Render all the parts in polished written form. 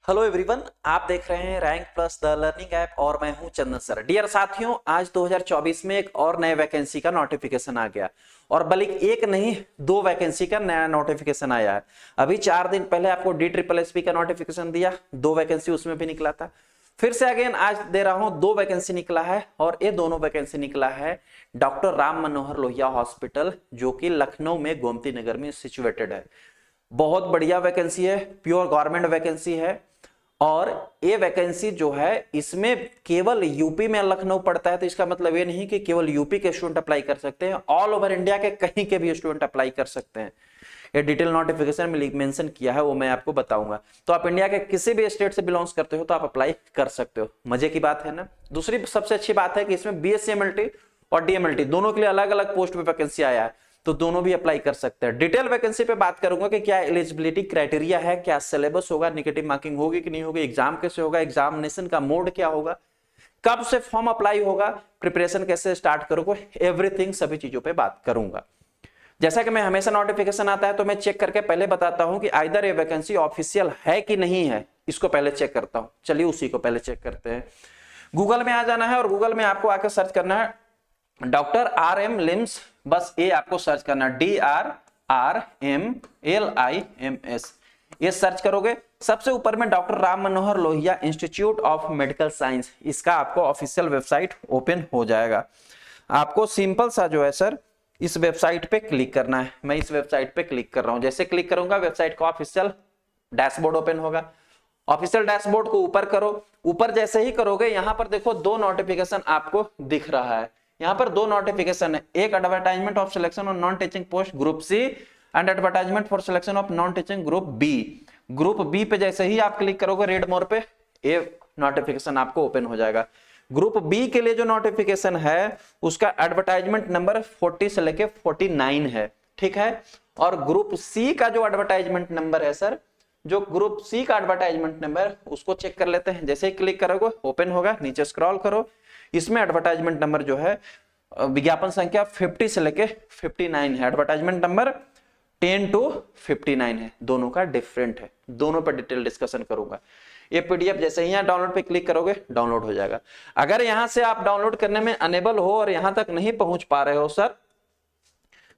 Hello everyone, आप देख रहे हैं rank plus the learning app और मैं हूं चंदन सर। डियर साथियों, आज 2024 में एक और नए वैकेंसी का नोटिफिकेशन आ गया और बल्कि एक नहीं दो वैकेंसी का नया नोटिफिकेशन आया है। अभी 4 दिन पहले आपको DSSP का नोटिफिकेशन दिया, 2 वैकेंसी उसमें भी निकला था। फिर से अगेन आज दे रहा हूं, 2 वैकेंसी निकला है और ये दोनों वैकेंसी निकला है डॉक्टर राम मनोहर लोहिया हॉस्पिटल, जो कि लखनऊ में गोमती नगर में सिचुएटेड है। बहुत बढ़िया वैकेंसी है, प्योर गवर्नमेंट वैकेंसी है। और ये वैकेंसी जो है इसमें केवल यूपी में लखनऊ पड़ता है, तो इसका मतलब ये नहीं कि केवल यूपी के स्टूडेंट अप्लाई कर सकते हैं, ऑल ओवर इंडिया के कहीं के भी स्टूडेंट अप्लाई कर सकते हैं। ये डिटेल नोटिफिकेशन में मेंशन किया है, वो मैं आपको बताऊंगा। तो आप इंडिया के किसी भी स्टेट से बिलोंग्स करते हो तो आप अप्लाई कर सकते हो। मजे की बात है ना। दूसरी सबसे अच्छी बात है कि इसमें BSc MLT और DMLT दोनों के लिए अलग अलग पोस्ट पे वैकेंसी आया है, तो दोनों भी अप्लाई कर सकते हैं। डिटेल वैकेंसी पे बात करूंगा कि क्या एलिजिबिलिटी क्राइटेरिया है, क्या सिलेबस होगा, नेगेटिव मार्किंग होगी कि नहीं होगी, एग्जाम कैसे होगा, एग्जामिनेशन का मोड क्या होगा, कब से फॉर्म अप्लाई होगा, प्रिपरेशन कैसे स्टार्ट करोगे, एवरीथिंग सभी चीजों पे बात करूंगा। जैसा कि मैं हमेशा नोटिफिकेशन आता है तो मैं चेक करके पहले बताता हूं कि आइदर ये वैकेंसी ऑफिशियल है कि नहीं है, इसको पहले चेक करता हूं। चलिए उसी को पहले चेक करते हैं। गूगल में आ जाना है और गूगल में आपको आकर सर्च करना है डॉक्टर RM लिम्स, बस ये आपको सर्च करना है DRRMLIMS। ये सर्च करोगे, सबसे ऊपर में doctor Ram Manohar Lohia institute of medical science, इसका आपको ऑफिशियल वेबसाइट ओपन हो जाएगा। आपको सिंपल सा जो है सर इस वेबसाइट पे क्लिक करना है। मैं इस वेबसाइट पे क्लिक कर रहा हूं। जैसे क्लिक करूंगा वेबसाइट का ऑफिशियल डैशबोर्ड ओपन होगा। ऑफिशियल डैशबोर्ड को ऊपर करो। ऊपर जैसे ही करोगे यहां पर देखो 2 नोटिफिकेशन आपको दिख रहा है। यहां पर 2 नोटिफिकेशन है, एक advertisement of selection of non teaching post group C and advertisement for selection of non teaching group B. Group B पे जैसे ही आप क्लिक करोगे रेड मोर पे, ये नोटिफिकेशन आपको ओपन हो जाएगा। ग्रुप बी के लिए जो नोटिफिकेशन है उसका एडवर्टाइजमेंट नंबर 40 से लेके 49 है, ठीक है। और ग्रुप सी का जो एडवर्टाइजमेंट नंबर है सर, जो ग्रुप सी का एडवर्टाइजमेंट नंबर, उसको चेक कर लेते हैं। जैसे ही क्लिक करोगे ओपन होगा, नीचे स्क्रॉल करो, इसमें एडवर्टाइजमेंट नंबर जो है विज्ञापन संख्या 50 से लेके 59 है। एडवर्टाइजमेंट नंबर 10 to 59 है, दोनों का डिफरेंट है। दोनों पर डिटेल डिस्कशन करूंगा। ये PDF जैसे ही यहाँ डाउनलोड पे क्लिक करोगे डाउनलोड हो जाएगा। अगर यहां से आप डाउनलोड करने में अनेबल हो और यहां तक नहीं पहुंच पा रहे हो सर,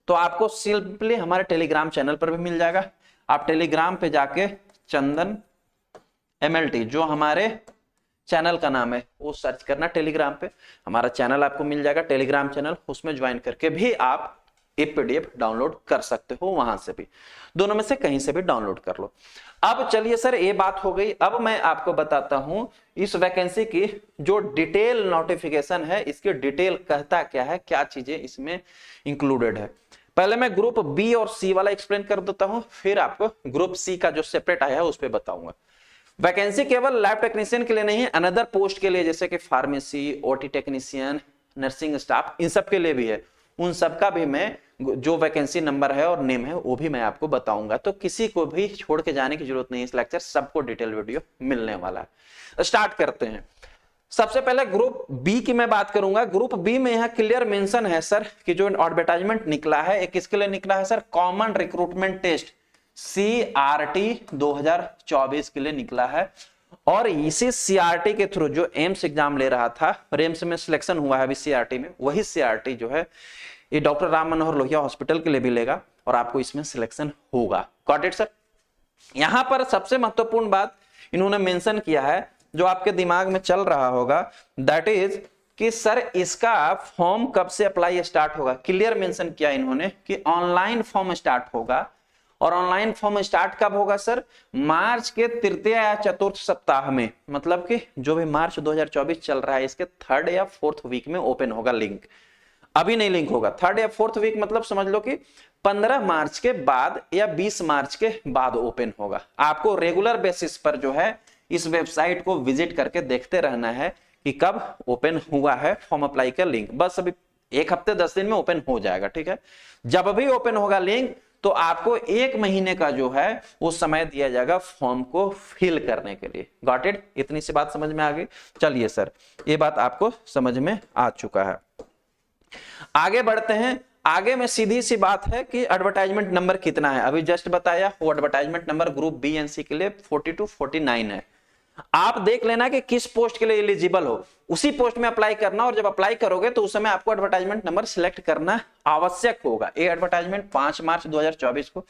तो आपको सिंपली हमारे टेलीग्राम चैनल पर भी मिल जाएगा। आप टेलीग्राम पे जाके चंदन MLT, जो हमारे चैनल का नाम है, वो सर्च करना। टेलीग्राम पे हमारा चैनल आपको मिल जाएगा, टेलीग्राम चैनल, उसमें ज्वाइन करके भी आप एक PDF डाउनलोड कर सकते हो। वहां से भी, दोनों में से कहीं से भी डाउनलोड कर लो। अब चलिए सर, ये बात हो गई। अब मैं आपको बताता हूं इस वैकेंसी की जो डिटेल नोटिफिकेशन है, इसकी डिटेल कहता क्या है, क्या चीजें इसमें इंक्लूडेड है। पहले मैं ग्रुप बी और सी वाला एक्सप्लेन कर देता हूं, फिर आपको ग्रुप सी का जो सेपरेट आया है उस पर बताऊंगा। वैकेंसी केवल लैब टेक्नीशियन के लिए नहीं है, अनदर पोस्ट के लिए, जैसे कि pharmacy, OT technician, nursing staff, इन सब के लिए भी है। उन सब का भी मैं जो वैकेंसी नंबर है और नेम है वो भी मैं आपको बताऊंगा। तो किसी को भी छोड़ के जाने की जरूरत नहीं, इस लेक्चर सबको डिटेल वीडियो मिलने वाला है। स्टार्ट करते हैं। सबसे पहले ग्रुप बी की मैं बात करूंगा। ग्रुप बी में यहां क्लियर मेंशन है सर कि जो एडवर्टाइजमेंट निकला है, एक किसके लिए निकला है sir, common recruitment test CRT 2024 के लिए निकला है। और इसी CRT के थ्रू जो एम्स एग्जाम ले रहा था, एम्स में सिलेक्शन हुआ है अभी CRT में, वही CRT जो है ये डॉक्टर राम मनोहर लोहिया हॉस्पिटल के लिए भी लेगा और आपको इसमें सिलेक्शन होगा। Got it sir. यहां पर सबसे महत्वपूर्ण बात इन्होंने मेंशन किया है, जो आपके दिमाग में चल रहा होगा, दैट इज कि सर इसका फॉर्म कब से अप्लाई स्टार्ट होगा। क्लियर मेंशन किया इन्होंने कि ऑनलाइन फॉर्म स्टार्ट होगा। और ऑनलाइन फॉर्म स्टार्ट कब होगा सर, मार्च के तृतीय या चतुर्थ सप्ताह में, मतलब कि जो भी मार्च 2024 चल रहा है इसके 3rd या 4th वीक में ओपन होगा लिंक। अभी नहीं लिंक होगा, 3rd या 4th वीक मतलब समझ लो कि 15 मार्च के बाद या 20 मार्च के बाद ओपन होगा। आपको रेगुलर बेसिस पर जो है इस वेबसाइट को विजिट करके देखते रहना है कि कब ओपन हुआ है फॉर्म अप्लाई का लिंक। बस अभी 1 हफ्ते 10 दिन में ओपन हो जाएगा, ठीक है। जब भी ओपन होगा लिंक तो आपको 1 महीने का जो है वो समय दिया जाएगा फॉर्म को फिल करने के लिए। Got it. इतनी सी बात समझ में आ गई। चलिए सर, ये बात आपको समझ में आ चुका है। आगे बढ़ते हैं। आगे में सीधी सी बात है कि एडवर्टाइजमेंट नंबर कितना है, अभी जस्ट बताया। वो advertisement number group B and C के लिए 40 to 49 है। आप देख लेना कि किस पोस्ट के लिए एलिजिबल हो, उसी पोस्ट में अप्लाई करना, और जब अप्लाई करोगे तो उस समय आपको एडवर्टाइजमेंट नंबर सिलेक्ट करना आवश्यक होगा। ये एडवर्टाइजमेंट 5 मार्च 2024 को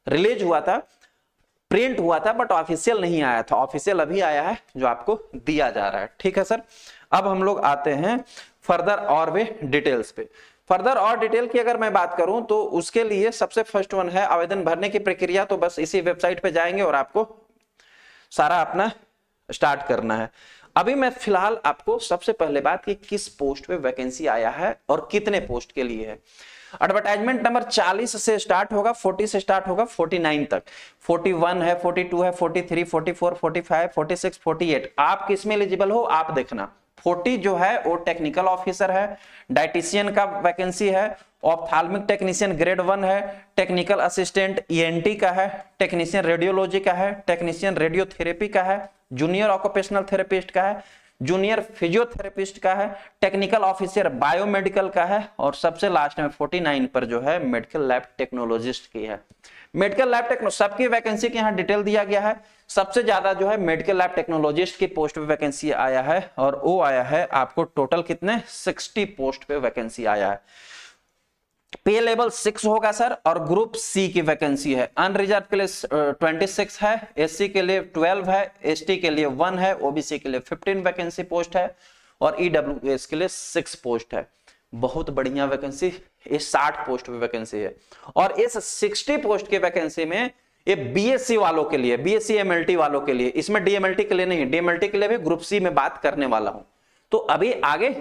रिलीज हुआ था, प्रिंट हुआ था, बट ऑफिशियल नहीं आया था। ऑफिशियल अभी आया है जो आपको दिया जा रहा है। ठीक है सर, अब हम लोग आते हैं फर्दर और वे डिटेल्स पे। फर्दर और डिटेल की अगर मैं बात करूं तो उसके लिए सबसे फर्स्ट वन है आवेदन भरने की प्रक्रिया। तो बस इसी वेबसाइट पे जाएंगे और आपको सारा अपना स्टार्ट करना है। अभी मैं फिलहाल आपको सबसे पहले बात की किस पोस्ट पे वैकेंसी आया है और कितने पोस्ट के लिए है। एडवर्टाइजमेंट नंबर 40 से स्टार्ट होगा, 40 से स्टार्ट होगा 49 तक, 41 है, 42 है, 43, 44, 45, 46, 48। आप किस में एलिजिबल हो आप देखना। 40 जो है वो टेक्निकल ऑफिसर है, डाइटिशियन का वैकेंसी है, ऑप्थाल्मिक टेक्नीशियन ग्रेड 1 है, टेक्निकल असिस्टेंट ईएनटी का है, टेक्नीशियन रेडियोलॉजी का है, टेक्नीशियन रेडियोथेरेपी का है, जूनियर ऑक्यूपेशनल थेरेपिस्ट का है, जूनियर फिजियोथेरेपिस्ट का है, टेक्निकल ऑफिसर बायोमेडिकल का है, और सबसे लास्ट में 49 पर जो है मेडिकल लैब टेक्नोलॉजिस्ट की है। मेडिकल लैब टेक्नो सबकी वैकेंसी के यहाँ डिटेल दिया गया है। सबसे ज्यादा जो है मेडिकल लैब टेक्नोलॉजिस्ट की पोस्ट पे वैकेंसी आया है, और वो आया है आपको टोटल कितने 60 पोस्ट पे वैकेंसी आया है। पे लेवल 6 होगा सर, और ग्रुप सी की वैकेंसी है। अनरिजर्व के लिए 26 है, एससी के लिए 12 है, एसटी के लिए 1 है, ओबीसी के लिए 15 वैकेंसी पोस्ट है, और ईडब्ल्यूएस के लिए 6 पोस्ट है। बहुत बढ़िया वैकेंसी, ये 60 पोस्ट पे वैकेंसी है। और इस 60 पोस्ट की वैकेंसी में ये बीएससी वालों के लिए, बीएससी एमएलटी वालों के लिए, इसमें डीएमएलटी के लिए नहीं, डीएमएलटी के लिए भी ग्रुप सी में बात करने वाला हूं। तो अभी आगे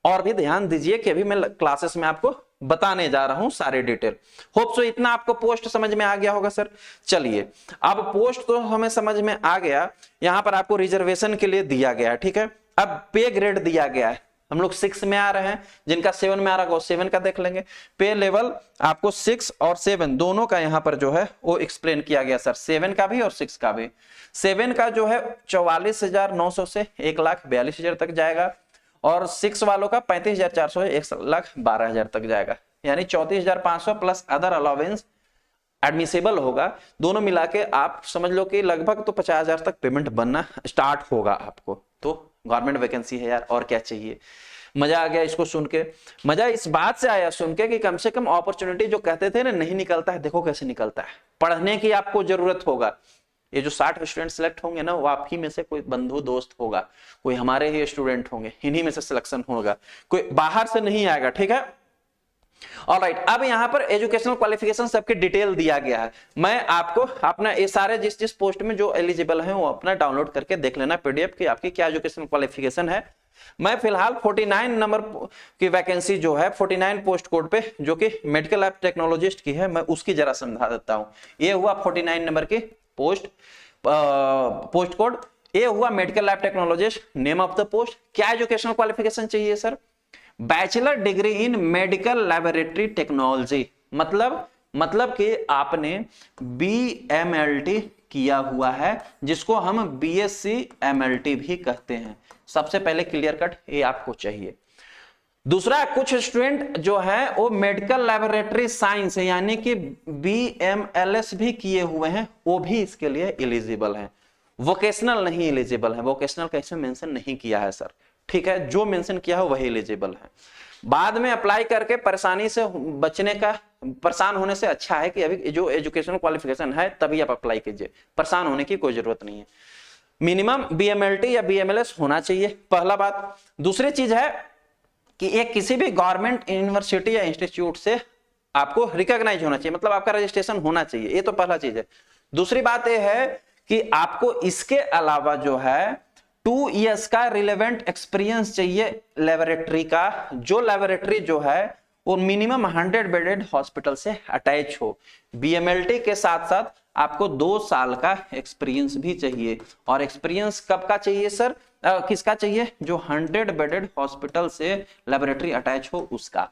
और भी ध्यान दीजिए कि अभी मैं क्लासेस में आपको बताने जा रहा हूं सारे डिटेल। होप सो इतना आपको पोस्ट समझ में आ गया होगा सर। चलिए, अब पोस्ट तो हमें समझ में आ गया। यहां पर आपको रिजर्वेशन के लिए दिया गया है, ठीक है। अब पे ग्रेड दिया गया है, हम लोग 6 में आ रहे हैं, जिनका 7 में आ रहा है वो 7 का देख लेंगे। पे लेवल आपको 6 और 7 दोनों का यहां पर जो है वो एक्सप्लेन किया गया सर, 7 का भी और 6 का भी। 7 का जो है 44,900 से 1,42,000 तक जाएगा, और 6 वालों का 35,400 से 1,12,000 तक जाएगा, यानी 34,500 प्लस अदर अलाउंस एडमिसेबल होगा। दोनों मिला के आप समझ लो कि लगभग तो 50,000 तक पेमेंट बनना स्टार्ट होगा आपको। तो गवर्नमेंट वैकेंसी है यार, और क्या चाहिए। मजा आ गया इसको सुन के। मजा इस बात से आया सुन के कि कम से कम अपॉर्चुनिटी जो कहते थे ना नहीं निकलता है, देखो कैसे निकलता है। पढ़ने की आपको जरूरत होगा। ये जो 60 स्टूडेंट सिलेक्ट होंगे ना, वो आप ही में से कोई बंधु दोस्त होगा, कोई हमारे ही स्टूडेंट होंगे, इन्हीं में से सिलेक्शन होगा, कोई बाहर से नहीं आएगा, ठीक है। ऑलराइट, अब यहाँ पर एजुकेशनल क्वालिफिकेशन सबकी डिटेल दिया गया है। मैं आपको अपना ये सारे जिस जिस पोस्ट में जो एलिजिबल है वो अपना डाउनलोड करके देख लेना पीडीएफ की आपकी क्या एजुकेशनल क्वालिफिकेशन है। मैं फिलहाल 49 नंबर की वैकेंसी जो है 49 पोस्ट कोड पे, जो कि मेडिकल लैब टेक्नोलॉजिस्ट की है, मैं उसकी जरा समझा देता हूं। ये हुआ 49 नंबर की पोस्ट कोड, ये हुआ medical lab technologist, name of the post. क्या एजुकेशनल क्वालिफिकेशन चाहिए sir? Bachelor degree in medical laboratory technology, मतलब कि आपने बीएमएलटी किया हुआ है, जिसको हम बीएससी एमएलटी भी कहते हैं। सबसे पहले क्लियर कट ये आपको चाहिए। दूसरा, कुछ स्टूडेंट जो है वो मेडिकल लैबोरेटरी साइंस यानी कि बीएमएलएस भी किए हुए हैं, वो भी इसके लिए एलिजिबल हैं। वोकेशनल नहीं एलिजिबल है, वोकेशनल का इसमें मेंशन नहीं किया है सर, ठीक है। जो मेंशन किया है वही एलिजिबल है। बाद में अप्लाई करके परेशानी से बचने का, परेशान होने से अच्छा है कि अभी जो एजुकेशनल क्वालिफिकेशन है तभी आप अप्लाई कीजिए, परेशान होने की कोई जरूरत नहीं है। मिनिमम बीएमएलटी या बीएमएलएस होना चाहिए, पहला बात। दूसरी चीज है कि एक किसी भी गवर्नमेंट यूनिवर्सिटी या इंस्टीट्यूट से आपको रिकॉग्नाइज होना चाहिए, मतलब आपका रजिस्ट्रेशन होना चाहिए, ये तो पहला चीज है। दूसरी बात यह है कि आपको इसके अलावा जो है 2 इयर्स का रिलेवेंट एक्सपीरियंस चाहिए लेबोरेटरी का, जो लेबोरेटरी जो है वो मिनिमम 100 बेडेड हॉस्पिटल से अटैच हो। बीएमएलटी के साथ साथ आपको 2 साल का एक्सपीरियंस भी चाहिए, और एक्सपीरियंस कब का चाहिए सर? किसका चाहिए? जो 100 बेडेड हॉस्पिटल से लेबोरेटरी अटैच हो उसका,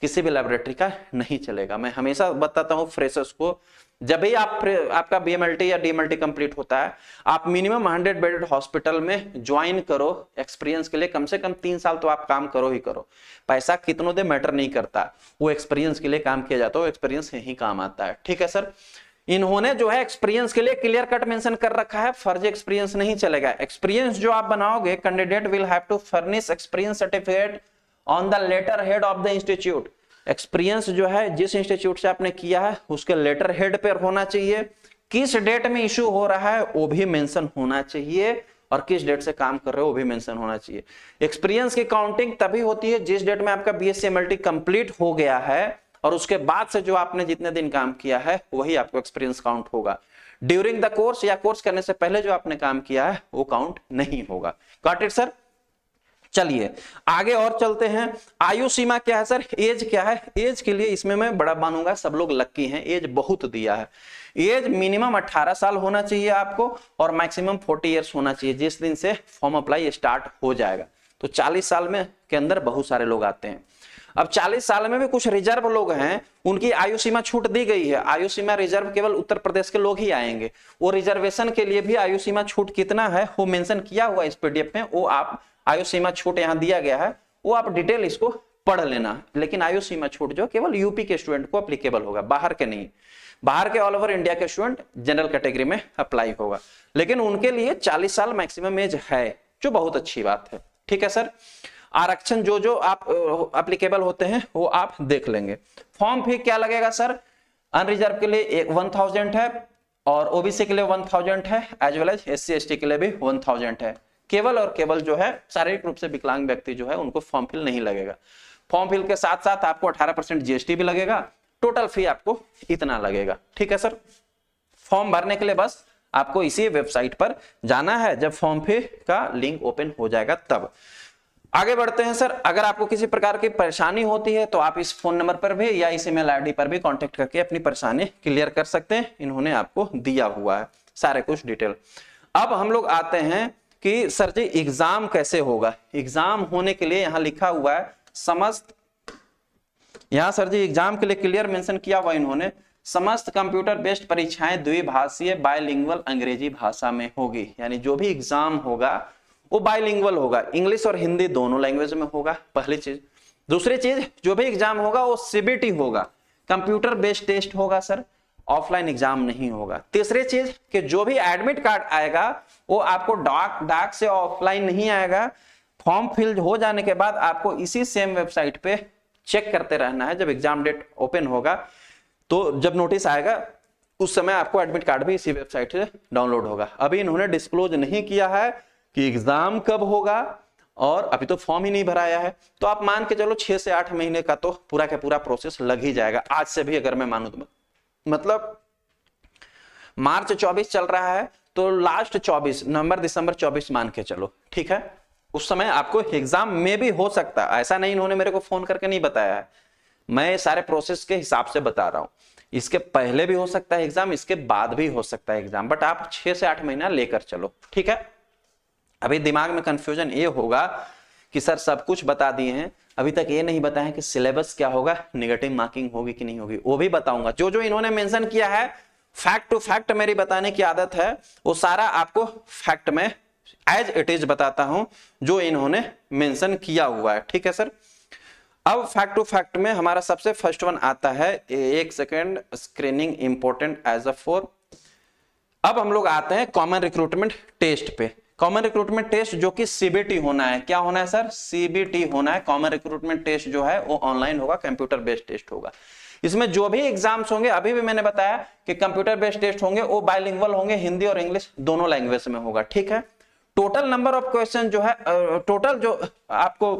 किसी भी लेबोरेटरी का नहीं चलेगा। मैं हमेशा बताता हूं फ्रेशर्स को, जब भी आपका बीएमएलटी या डीएमएलटी कंप्लीट होता है, आप मिनिमम 100 बेडेड हॉस्पिटल में ज्वाइन करो एक्सपीरियंस के लिए। कम से कम 3 साल तो आप काम करो ही करो। पैसा कितनों दे मैटर नहीं करता, वो एक्सपीरियंस के लिए काम किया जाता है, वो एक्सपीरियंस यही काम आता है, ठीक है सर। इन्होंने जो है एक्सपीरियंस के लिए क्लियर कट मेंशन कर रखा है, फर्जी एक्सपीरियंस नहीं चलेगा। एक्सपीरियंस जो आप बनाओगे, candidate will have to furnish experience certificate on the letter head of the institute. Experience जो है जिस इंस्टीट्यूट से आपने किया है उसके लेटर हेड पर होना चाहिए, किस डेट में इश्यू हो रहा है वो भी मेंशन होना चाहिए, और किस डेट से काम कर रहे हो वो भी मेंशन होना चाहिए। एक्सपीरियंस की काउंटिंग तभी होती है जिस डेट में आपका बीएससी एमएलटी कंप्लीट हो गया है, और उसके बाद से जो आपने जितने दिन काम किया है वही आपको एक्सपीरियंस काउंट होगा। ड्यूरिंग द कोर्स या कोर्स करने से पहले जो आपने काम किया है वो काउंट नहीं होगा। Got it sir? चलिए आगे और चलते हैं। आयु सीमा क्या है सर? एज क्या है? एज के लिए इसमें मैं बड़ा मानूंगा, सब लोग लक्की हैं, एज बहुत दिया है। एज मिनिमम 18 साल होना चाहिए आपको, और मैक्सिमम 40 इयर्स होना चाहिए जिस दिन से फॉर्म अप्लाई स्टार्ट हो जाएगा। तो 40 साल में के अंदर बहुत सारे लोग आते हैं। अब 40 साल में भी कुछ रिजर्व लोग हैं, उनकी आयु सीमा छूट दी गई है। आयु सीमा रिजर्व केवल उत्तर प्रदेश के लोग ही आएंगे। वो रिजर्वेशन के लिए भी आयु सीमा छूट कितना है वो मेंशन किया हुआ इस पीडीएफ में, वो आप आयु सीमा छूट यहाँ दिया गया है, वो आप डिटेल इसको पढ़ लेना। लेकिन आयु सीमा छूट जो केवल यूपी के स्टूडेंट को अप्लीकेबल होगा, बाहर के नहीं। बाहर के ऑल ओवर इंडिया के स्टूडेंट जनरल कैटेगरी में अप्लाई होगा, लेकिन उनके लिए 40 साल मैक्सिमम एज है, जो बहुत अच्छी बात है। ठीक है सर? आरक्षण जो जो आप अप्लीकेबल होते हैं वो आप देख लेंगे। फॉर्म फी क्या लगेगा सर? अनरिजर्व के लिए 1000 है, और ओबीसी के लिए 1000 है, as well as SC ST के लिए भी 1000 है। केवल और केवल जो है शारीरिक रूप से विकलांग व्यक्ति जो है उनको फॉर्म फिल नहीं लगेगा। फॉर्म फिल के साथ साथ आपको 18% जीएसटी भी लगेगा। टोटल फी आपको इतना लगेगा। ठीक है सर? फॉर्म भरने के लिए बस आपको इसी वेबसाइट पर जाना है, जब फॉर्म फी का लिंक ओपन हो जाएगा तब। आगे बढ़ते हैं सर। अगर आपको किसी प्रकार की परेशानी होती है तो आप इस फोन नंबर पर भी या इस ईमेल आईडी पर भी कांटेक्ट करके अपनी परेशानी क्लियर कर सकते हैं। इन्होंने आपको दिया हुआ है सारे कुछ डिटेल। अब हम लोग आते हैं कि सर जी एग्जाम कैसे होगा। एग्जाम होने के लिए यहाँ लिखा हुआ है समस्त, यहाँ सर जी एग्जाम के लिए क्लियर मेंशन किया हुआ इन्होंने, समस्त कंप्यूटर बेस्ड परीक्षाएं द्विभाषीय बायलिंगुअल अंग्रेजी भाषा में होगी। यानी जो भी एग्जाम होगा वो बायलिंगुअल होगा, इंग्लिश और हिंदी दोनों लैंग्वेज में होगा, पहली चीज। दूसरी चीज, जो भी एग्जाम होगा वो सीबीटी होगा, कंप्यूटर बेस्ड टेस्ट होगा सर, ऑफलाइन एग्जाम नहीं होगा। तीसरी चीज कि जो भी एडमिट कार्ड आएगा वो आपको डाक से ऑफलाइन नहीं आएगा। फॉर्म फिल हो जाने के बाद आपको इसी सेम वेबसाइट पे चेक करते रहना है। जब एग्जाम डेट ओपन होगा तो जब नोटिस आएगा उस समय आपको एडमिट कार्ड भी इसी वेबसाइट से डाउनलोड होगा। अभी इन्होंने डिस्क्लोज नहीं किया है कि एग्जाम कब होगा, और अभी तो फॉर्म ही नहीं भराया है, तो आप मान के चलो 6 से 8 महीने का तो पूरा का पूरा प्रोसेस लग ही जाएगा। आज से भी अगर मैं मानूं तो मतलब मार्च 24 चल रहा है तो लास्ट 24 नवंबर दिसंबर 24 मान के चलो। ठीक है? उस समय आपको एग्जाम में भी हो सकता है, ऐसा नहीं इन्होंने मेरे को फोन करके नहीं बताया है, मैं सारे प्रोसेस के हिसाब से बता रहा हूं। इसके पहले भी हो सकता है एग्जाम, इसके बाद भी हो सकता है एग्जाम, बट आप 6 से 8 महीना लेकर चलो। ठीक है? अभी दिमाग में कंफ्यूजन ये होगा कि सर सब कुछ बता दिए हैं, अभी तक ये नहीं बताया कि सिलेबस क्या होगा, नेगेटिव मार्किंग होगी कि नहीं होगी, वो भी बताऊंगा। जो जो इन्होंने मेंशन किया है फैक्ट टू फैक्ट मेरी बताने की आदत है, वो सारा आपको फैक्ट में एज इट इज बताता हूं जो इन्होंने मेंशन किया हुआ है। ठीक है सर? अब फैक्ट टू फैक्ट में हमारा सबसे फर्स्ट वन आता है, एक second, screening important as a four. अब हम लोग आते हैं कॉमन रिक्रूटमेंट टेस्ट पे। कॉमन रिक्रूटमेंट टेस्ट जो कि सीबीटी होना है। क्या होना है सर? सीबीटी होना है। कॉमन रिक्रूटमेंट टेस्ट जो है वो ऑनलाइन होगा, कंप्यूटर बेस्ड टेस्ट होगा। इसमें जो भी एग्जाम्स होंगे, अभी भी मैंने बताया कि कंप्यूटर बेस्ड टेस्ट होंगे, वो बायलिंगुअल होंगे, हिंदी और इंग्लिश दोनों लैंग्वेज में होगा। ठीक है? टोटल नंबर ऑफ क्वेश्चन जो है, टोटल जो आपको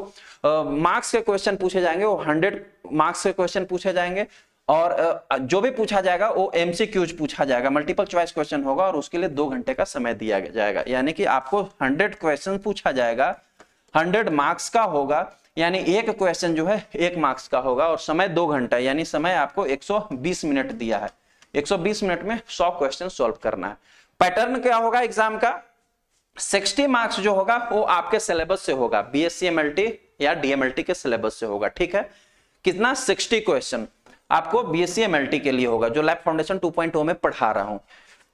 मार्क्स के क्वेश्चन पूछे जाएंगे वो 100 मार्क्स के क्वेश्चन पूछे जाएंगे, और जो भी पूछा जाएगा वो एमसीक्यूज पूछा जाएगा, मल्टीपल चॉइस क्वेश्चन होगा, और उसके लिए 2 घंटे का समय दिया जाएगा। यानी कि आपको 100 क्वेश्चन पूछा जाएगा, 100 मार्क्स का होगा, यानी एक क्वेश्चन जो है 1 मार्क्स का होगा, और समय 2 घंटा, यानी समय आपको 120 मिनट दिया है। 120 मिनट में 100 क्वेश्चन सॉल्व करना है। पैटर्न क्या होगा एग्जाम का? 60 मार्क्स जो होगा वो आपके सिलेबस से होगा, बीएससी एमएलटी या डीएमएलटी के सिलेबस से होगा। ठीक है? कितना? 60 क्वेश्चन आपको बीएससी एमएलटी के लिए होगा, जो लैब फाउंडेशन 2.0 में पढ़ा रहा हूं।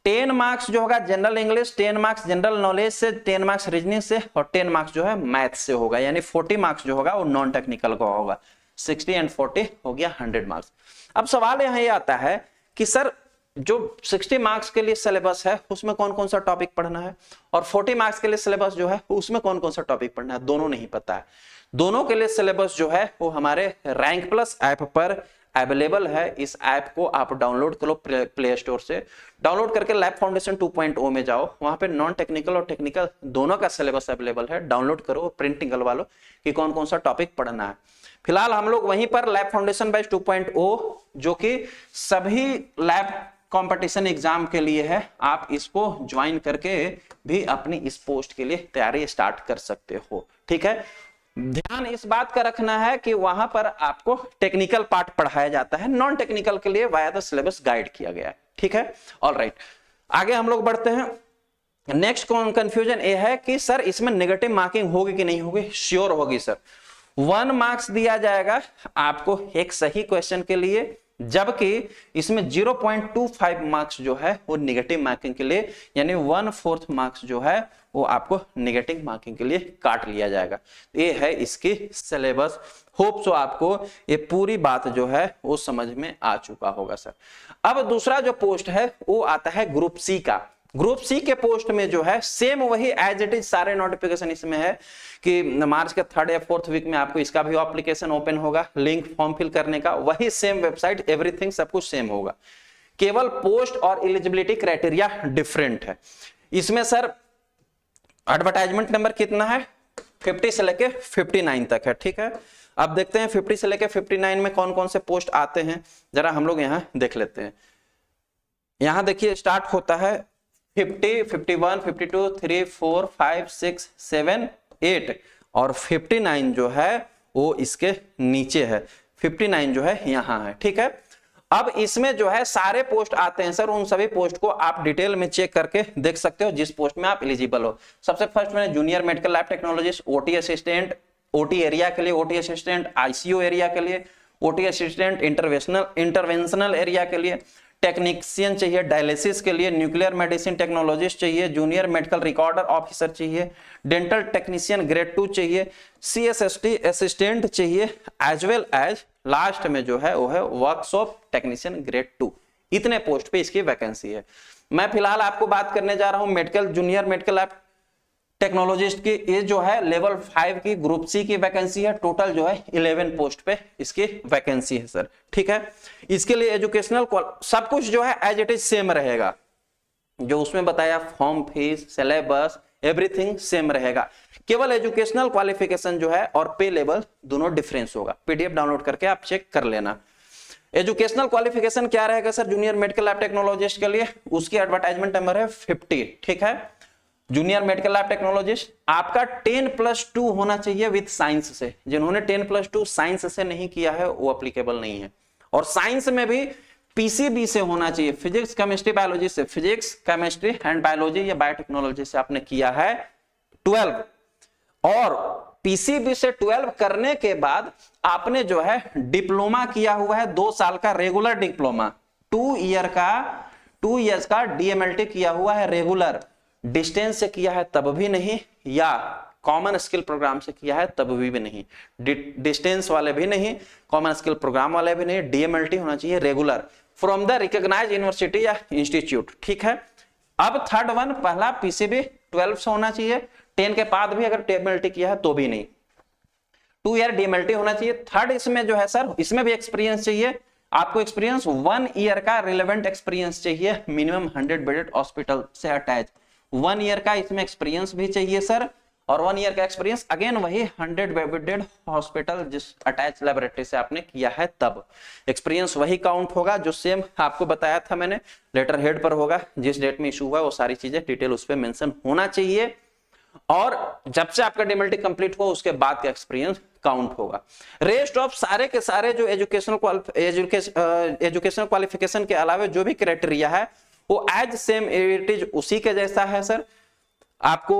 10 मार्क्स जो होगा general English, 10 marks general knowledge से, 10 मार्क्स रीजनिंग से, और 10 मार्क्स जो है मैथ से होगा। यानी 40 मार्क्स जो होगा वो नॉन टेक्निकल का होगा। 60 एंड 40 हो गया 100 मार्क्स। अब सवाल यहाँ ये आता है कि सर जो 60 मार्क्स के लिए सिलेबस है उसमें कौन कौन सा टॉपिक पढ़ना है और 40 मार्क्स के लिए सिलेबस जो है उसमें कौन कौन सा टॉपिक पढ़ना है, दोनों नहीं पता है। दोनों के लिए सिलेबस जो है वो हमारे रैंक प्लस ऐप पर अवेलेबल है। इस ऐप को आप डाउनलोड करो प्ले स्टोर से, डाउनलोड करके लैब फाउंडेशन 2.0 में जाओ, वहां पे नॉन टेक्निकल और टेक्निकल दोनों का सिलेबस अवेलेबल है। डाउनलोड करो, प्रिंट निकलवा लो कि कौन कौन सा टॉपिक पढ़ना है। फिलहाल हम लोग वहीं पर लैब फाउंडेशन बैच 2.0 जो कि सभी लैब कंपटीशन एग्जाम के लिए है, आप इसको ज्वाइन करके भी अपनी इस पोस्ट के लिए तैयारी स्टार्ट कर सकते हो। ठीक है, ध्यान इस बात का रखना है कि वहां पर आपको टेक्निकल पार्ट पढ़ाया जाता है, नॉन टेक्निकल के लिए वाया द सिलेबस गाइड किया गया है। ठीक है, ऑलराइट, आगे हम लोग बढ़ते हैं। नेक्स्ट कंफ्यूजन ये है कि सर इसमें नेगेटिव मार्किंग होगी कि नहीं होगी? श्योर होगी सर। 1 मार्क्स दिया जाएगा आपको एक सही क्वेश्चन के लिए, जबकि इसमें 0.25 मार्क्स जो है वो नेगेटिव मार्किंग के लिए, यानी 1/4 मार्क्स जो है वो आपको नेगेटिव मार्किंग के लिए काट लिया जाएगा। ये है इसकी सिलेबस। होप सो आपको ये पूरी बात जो है वो समझ में आ चुका होगा सर। अब दूसरा जो पोस्ट है वो आता है ग्रुप सी का। ग्रुप सी के पोस्ट में जो है सेम वही एज इट इज सारे नोटिफिकेशन इसमें है कि मार्च के 3rd या 4th वीक में आपको इसका भी एप्लीकेशन ओपन होगा, लिंक फॉर्म फिल करने का, वही सेम वेबसाइट, एवरीथिंग सब कुछ सेम होगा, केवल पोस्ट और एलिजिबिलिटी क्राइटेरिया डिफरेंट है। इसमें सर एडवर्टाइजमेंट नंबर कितना है? 50 से लेके 59 तक है। ठीक है, अब देखते हैं 50 से लेके 59 में कौन कौन से पोस्ट आते हैं, जरा हम लोग यहाँ देख लेते हैं। यहां देखिए स्टार्ट होता है 50, 51, 52, 3, 4, 5, 6, 7, 8 और 59 जो है वो इसके नीचे है, 59 जो है यहाँ है। ठीक है, अब इसमें जो है सारे पोस्ट आते हैं सर, उन सभी पोस्ट को आप डिटेल में चेक करके देख सकते हो जिस पोस्ट में आप एलिजिबल हो। सबसे फर्स्ट में junior medical lab technologist, OT assistant, OT area के लिए ओटी असिस्टेंट, आईसीयू एरिया के लिए ओटी असिस्टेंट, इंटरवेंशनल एरिया के लिए टेक्नीशियन चाहिए, डायलिसिस के लिए न्यूक्लियर मेडिसिन टेक्नोलॉजिस्ट चाहिए, जूनियर मेडिकल रिकॉर्डर ऑफिसर चाहिए, डेंटल टेक्नीशियन ग्रेड 2 चाहिए, सीएसएसटी असिस्टेंट चाहिए, एज वेल एज लास्ट में जो है वो है वर्कशॉप टेक्नीशियन ग्रेड 2। इतने पोस्ट पे इसकी वैकेंसी है। मैं फिलहाल आपको बात करने जा रहा हूं medical junior medical lab technologist की। ये जो है लेवल 5 की ग्रुप सी की वैकेंसी है। टोटल जो है 11 पोस्ट पे इसकी वैकेंसी है सर। ठीक है, इसके लिए एजुकेशनल सब कुछ जो है एज इट इज सेम रहेगा, जो उसमें बताया form fees, syllabus, everything same रहेगा। केवल एजुकेशनल क्वालिफिकेशन जो है और पे लेवल दोनों डिफरेंस होगा। पीडीएफ डाउनलोड करके आप चेक कर लेना। एजुकेशनल क्वालिफिकेशन क्या रहेगा sir junior medical lab technologist के लिए? उसकी एडवर्टाइजमेंट नंबर है 50। ठीक है, जूनियर मेडिकल लैब टेक्नोलॉजिस्ट आपका 10+2 होना चाहिए विद साइंस से। जिन्होंने 10+2 साइंस से नहीं किया है वो एप्लीकेबल नहीं है। और साइंस में भी पीसीबी से होना चाहिए, फिजिक्स केमिस्ट्री बायोलॉजी से, फिजिक्स केमिस्ट्री एंड बायोलॉजी या बायोटेक्नोलॉजी से आपने किया है 12, और पीसीबी से 12 करने के बाद आपने जो है डिप्लोमा किया हुआ है 2 साल का रेगुलर डिप्लोमा, 2 इयर्स का डीएमएलटी किया हुआ है रेगुलर, डिस्टेंस से किया है तब भी नहीं, या कॉमन स्किल प्रोग्राम से किया है तब भी नहीं, डिस्टेंस वाले भी नहीं, कॉमन स्किल प्रोग्राम वाले भी नहीं, डीएमएलटी होना चाहिए regular from the recognised university या इंस्टीट्यूट। ठीक है, अब थर्ड वन, पहला पीसीबी 12 से होना चाहिए, 10 के बाद भी अगर डीएमएलटी किया है तो भी नहीं, 2 ईयर डीएमएलटी होना चाहिए। थर्ड इसमें जो है सर इसमें भी एक्सपीरियंस चाहिए आपको, एक्सपीरियंस 1 ईयर का रिलेवेंट एक्सपीरियंस चाहिए, मिनिमम 100 बेडेड हॉस्पिटल से अटैच 1 ईयर का इसमें एक्सपीरियंस भी चाहिए सर, और 1 ईयर का एक्सपीरियंस अगेन वही 100 बेडेड हॉस्पिटल जिस अटैच लैबोरेटरी से आपने किया है तब एक्सपीरियंस वही काउंट होगा, जो सेम आपको बताया था मैंने लेटर हेड पर होगा, जिस डेट में इशू हुआ वो सारी चीजें डिटेल उस पर मेंशन होना चाहिए, और जब से आपका डीएमएलटी कंप्लीट हो उसके बाद का एक्सपीरियंस काउंट होगा। रेस्ट ऑफ सारे के सारे जो एजुकेशनल क्वालिफिकेशन के अलावा जो भी क्राइटेरिया है वो एज सेम इट इज उसी के जैसा है सर। आपको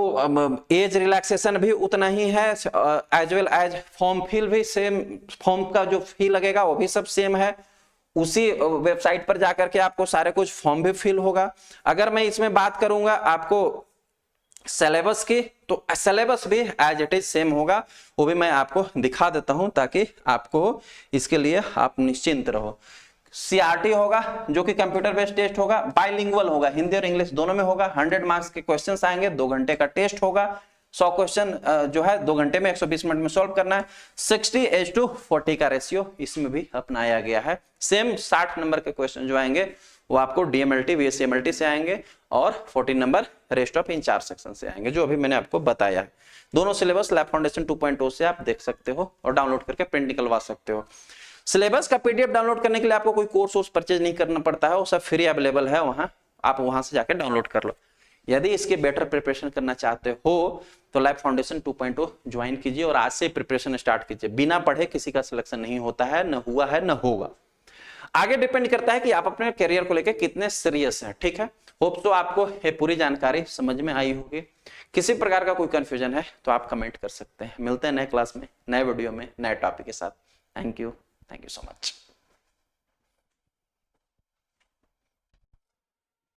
एज रिलैक्सेशन भी उतना ही है, as well as form fill भी सेम, फॉर्म का जो फी लगेगा वो भी सब सेम है, उसी वेबसाइट पर जाकर के आपको सारे कुछ फॉर्म भी फिल होगा। अगर मैं इसमें बात करूंगा आपको सिलेबस की, तो सिलेबस भी एज इट इज सेम होगा, वो भी मैं आपको दिखा देता हूं ताकि आपको इसके लिए आप निश्चिंत रहो। CRT होगा जो कि कंप्यूटर बेस्ड टेस्ट होगा, बाइलिंगुअल होगा, हिंदी और इंग्लिश दोनों में होगा, 100 मार्क्स के क्वेश्चंस आएंगे, 2 घंटे का टेस्ट होगा, 100 क्वेश्चन जो है 2 घंटे में 120 मिनट में सॉल्व करना है। 60:40 का रेशियो इसमें भी अपनाया गया है। सेम 60 नंबर के क्वेश्चन जो आएंगे वो आपको DMLT VSMLT से आएंगे और 14 number rest of in 4 section से आएंगे, जो अभी मैंने आपको बताया है। दोनों सिलेबस लैब फाउंडेशन 2.0 से आप देख सकते हो और डाउनलोड करके प्रिंट निकलवा सकते हो। सिलेबस का PDF डाउनलोड करने के लिए आपको कोई कोर्स परचेज नहीं करना पड़ता है, वो सब फ्री अवेलेबल है वहां, आप वहां से जाके डाउनलोड कर लो। यदि इसके बेटर प्रिपरेशन करना चाहते हो तो लैब फाउंडेशन 2.0 ज्वाइन कीजिए और आज से प्रिपरेशन स्टार्ट कीजिए। बिना पढ़े किसी का सिलेक्शन नहीं होता है, न हुआ है न होगा। आगे डिपेंड करता है कि आप अपने करियर को लेकर कितने सीरियस हैं। ठीक है, होप तो आपको ये पूरी जानकारी समझ में आई होगी। किसी प्रकार का कोई कंफ्यूजन है तो आप कमेंट कर सकते हैं। मिलते हैं नए क्लास में, नए वीडियो में, नए टॉपिक के साथ। Thank you so much.